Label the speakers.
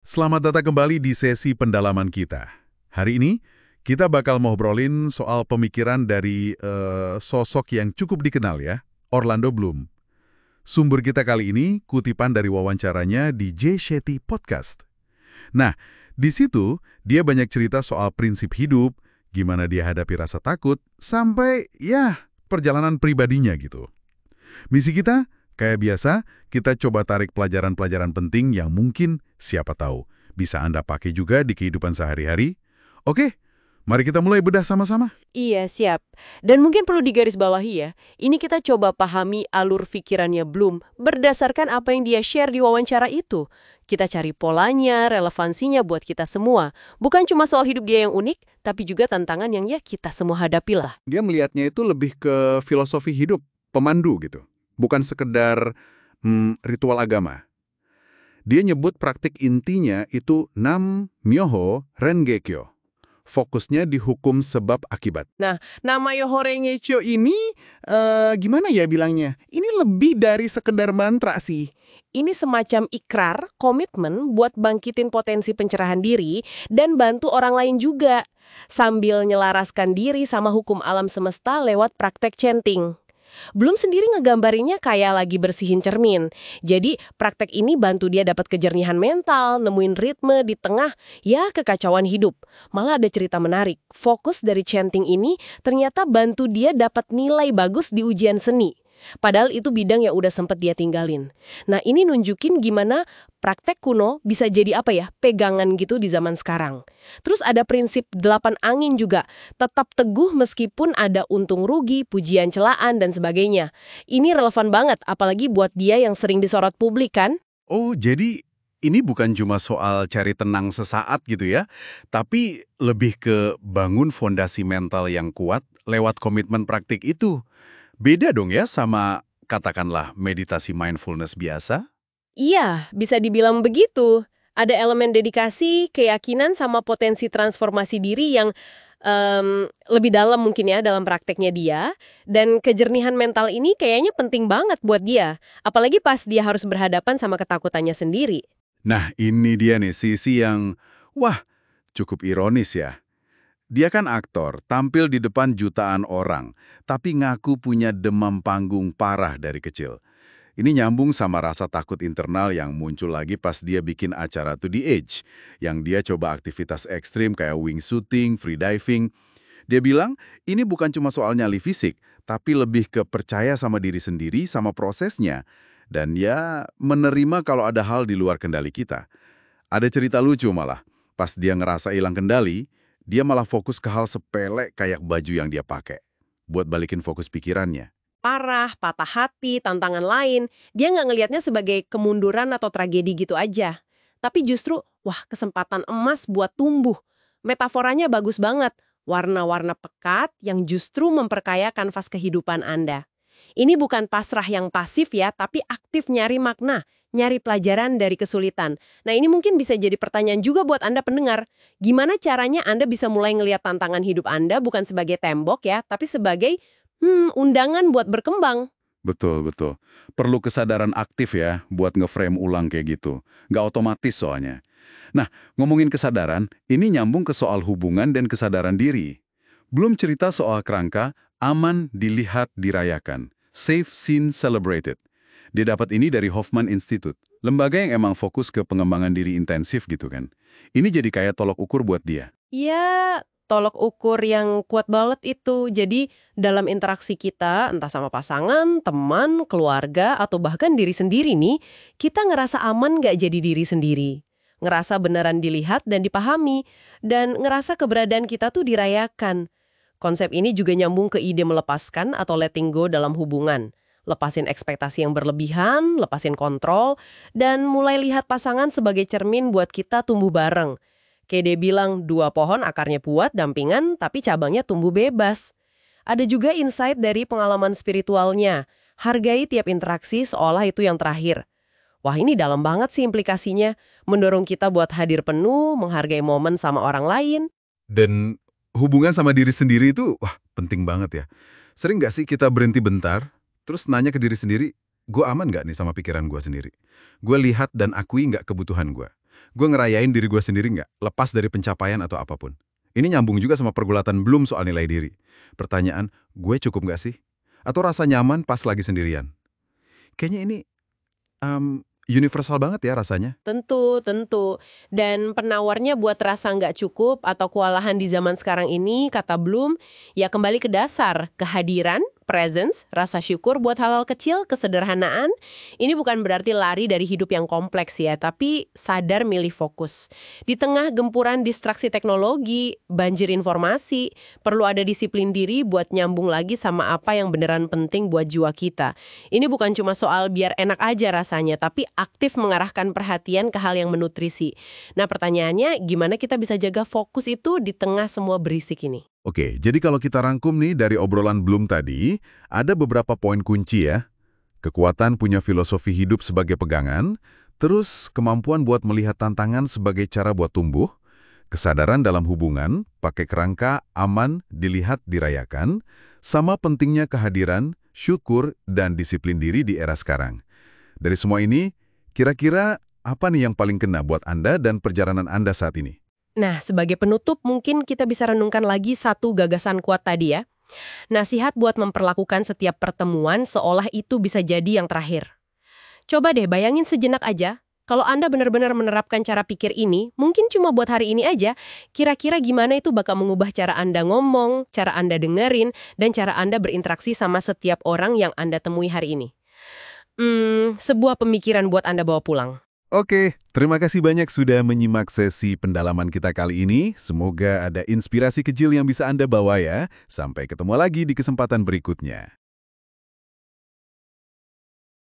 Speaker 1: Selamat datang kembali di sesi pendalaman kita. Hari ini, kita bakal ngobrolin soal pemikiran dari sosok yang cukup dikenal ya, Orlando Bloom. Sumber kita kali ini kutipan dari wawancaranya di Jay Shetty Podcast. Nah, di situ dia banyak cerita soal prinsip hidup, gimana dia hadapi rasa takut, sampai ya perjalanan pribadinya gitu. Misi kita, kayak biasa, kita coba tarik pelajaran-pelajaran penting yang mungkin, siapa tahu, bisa Anda pakai juga di kehidupan sehari-hari. Oke, mari kita mulai bedah sama-sama.
Speaker 2: Iya, siap. Dan mungkin perlu digarisbawahi ya, ini kita coba pahami alur pikirannya Bloom berdasarkan apa yang dia share di wawancara itu. Kita cari polanya, relevansinya buat kita semua. Bukan cuma soal hidup dia yang unik, tapi juga tantangan yang ya kita semua hadapi lah.
Speaker 3: Dia melihatnya itu lebih ke filosofi hidup, pemandu gitu. Bukan sekedar ritual agama. Dia nyebut praktik intinya itu Nam Myoho Renge-kyo. Fokusnya di hukum sebab akibat.
Speaker 4: Nah, nama Yoho Renge-kyo ini, gimana ya bilangnya? Ini lebih dari sekedar mantra sih.
Speaker 2: Ini semacam ikrar, komitmen buat bangkitin potensi pencerahan diri dan bantu orang lain juga. Sambil nyelaraskan diri sama hukum alam semesta lewat praktek chanting. Bloom sendiri ngegambarinnya kayak lagi bersihin cermin. Jadi praktek ini bantu dia dapat kejernihan mental, nemuin ritme di tengah ya kekacauan hidup. Malah ada cerita menarik. Fokus dari chanting ini ternyata bantu dia dapat nilai bagus di ujian seni. Padahal itu bidang yang udah sempet dia tinggalin. Nah ini nunjukin gimana praktek kuno bisa jadi apa ya, pegangan gitu di zaman sekarang. Terus ada prinsip 8 angin juga, tetap teguh meskipun ada untung rugi, pujian celaan, dan sebagainya. Ini relevan banget, apalagi buat dia yang sering disorot publik kan?
Speaker 3: Oh, jadi ini bukan cuma soal cari tenang sesaat gitu ya, tapi lebih ke bangun fondasi mental yang kuat lewat komitmen praktik itu. Beda dong ya sama katakanlah meditasi mindfulness biasa?
Speaker 2: Iya, bisa dibilang begitu. Ada elemen dedikasi, keyakinan, sama potensi transformasi diri yang lebih dalam mungkin ya dalam prakteknya dia. Dan kejernihan mental ini kayaknya penting banget buat dia. Apalagi pas dia harus berhadapan sama ketakutannya sendiri.
Speaker 3: Nah, ini dia nih sisi yang, wah, cukup ironis ya. Dia kan aktor, tampil di depan jutaan orang, tapi ngaku punya demam panggung parah dari kecil. Ini nyambung sama rasa takut internal yang muncul lagi pas dia bikin acara To The Edge, yang dia coba aktivitas ekstrim kayak wingsuiting, freediving. Dia bilang, ini bukan cuma soal nyali fisik, tapi lebih ke percaya sama diri sendiri, sama prosesnya. Dan ya, menerima kalau ada hal di luar kendali kita. Ada cerita lucu malah, pas dia ngerasa hilang kendali, dia malah fokus ke hal sepele kayak baju yang dia pakai, buat balikin fokus pikirannya.
Speaker 2: Parah, patah hati, tantangan lain, dia nggak ngelihatnya sebagai kemunduran atau tragedi gitu aja. Tapi justru, wah kesempatan emas buat tumbuh. Metaforanya bagus banget, warna-warna pekat yang justru memperkaya kanvas kehidupan Anda. Ini bukan pasrah yang pasif ya, tapi aktif nyari makna, nyari pelajaran dari kesulitan. Nah ini mungkin bisa jadi pertanyaan juga buat Anda pendengar. Gimana caranya Anda bisa mulai ngelihat tantangan hidup Anda bukan sebagai tembok ya, tapi sebagai undangan buat berkembang.
Speaker 3: Betul, betul. Perlu kesadaran aktif ya buat nge-frame ulang kayak gitu. Nggak otomatis soalnya. Nah, ngomongin kesadaran, ini nyambung ke soal hubungan dan kesadaran diri. Belum cerita soal kerangka, aman dilihat dirayakan. Safe seen celebrated. Dia dapat ini dari Hoffman Institute, lembaga yang emang fokus ke pengembangan diri intensif gitu kan. Ini jadi kayak tolok ukur buat dia.
Speaker 2: Ya, tolok ukur yang kuat banget itu. Jadi dalam interaksi kita, entah sama pasangan, teman, keluarga, atau bahkan diri sendiri nih, kita ngerasa aman nggak jadi diri sendiri. Ngerasa beneran dilihat dan dipahami, dan ngerasa keberadaan kita tuh dirayakan. Konsep ini juga nyambung ke ide melepaskan atau letting go dalam hubungan. Lepasin ekspektasi yang berlebihan, lepasin kontrol, dan mulai lihat pasangan sebagai cermin buat kita tumbuh bareng. Kayak dia bilang, 2 pohon akarnya kuat, dampingan, tapi cabangnya tumbuh bebas. Ada juga insight dari pengalaman spiritualnya. Hargai tiap interaksi seolah itu yang terakhir. Wah ini dalam banget sih implikasinya. Mendorong kita buat hadir penuh, menghargai momen sama orang lain.
Speaker 1: Dan hubungan sama diri sendiri itu, wah penting banget ya. Sering nggak sih kita berhenti bentar, terus nanya ke diri sendiri, gue aman nggak nih sama pikiran gue sendiri? Gue lihat dan akui nggak kebutuhan gue?
Speaker 3: gue ngerayain diri gue sendiri nggak, lepas dari pencapaian atau apapun. Ini nyambung juga sama pergulatan Bloom soal nilai diri. Pertanyaan, gue cukup nggak sih? Atau rasa nyaman pas lagi sendirian? Kayaknya ini universal banget ya rasanya.
Speaker 2: Tentu, tentu. Dan penawarnya buat rasa nggak cukup atau kewalahan di zaman sekarang ini, kata Bloom, ya kembali ke dasar, kehadiran, presence, rasa syukur buat hal-hal kecil, kesederhanaan. Ini bukan berarti lari dari hidup yang kompleks ya, tapi sadar milih fokus. Di tengah gempuran distraksi teknologi, banjir informasi, perlu ada disiplin diri buat nyambung lagi sama apa yang beneran penting buat jiwa kita. Ini bukan cuma soal biar enak aja rasanya, tapi aktif mengarahkan perhatian ke hal yang menutrisi. Nah pertanyaannya, gimana kita bisa jaga fokus itu di tengah semua berisik ini?
Speaker 1: Oke, jadi kalau kita rangkum nih dari obrolan Bloom tadi, ada beberapa poin kunci ya. Kekuatan punya filosofi hidup sebagai pegangan, terus kemampuan buat melihat tantangan sebagai cara buat tumbuh, kesadaran dalam hubungan, pakai kerangka, aman, dilihat, dirayakan, sama pentingnya kehadiran, syukur, dan disiplin diri di era sekarang. Dari semua ini, kira-kira apa nih yang paling kena buat Anda dan perjalanan Anda saat ini?
Speaker 2: Nah, sebagai penutup mungkin kita bisa renungkan lagi satu gagasan kuat tadi ya. Nasihat buat memperlakukan setiap pertemuan seolah itu bisa jadi yang terakhir. Coba deh bayangin sejenak aja, kalau Anda benar-benar menerapkan cara pikir ini, mungkin cuma buat hari ini aja, kira-kira gimana itu bakal mengubah cara Anda ngomong, cara Anda dengerin, dan cara Anda berinteraksi sama setiap orang yang Anda temui hari ini. Sebuah pemikiran buat Anda bawa pulang.
Speaker 1: Oke, terima kasih banyak sudah menyimak sesi pendalaman kita kali ini. Semoga ada inspirasi kecil yang bisa Anda bawa ya. Sampai ketemu lagi di kesempatan berikutnya.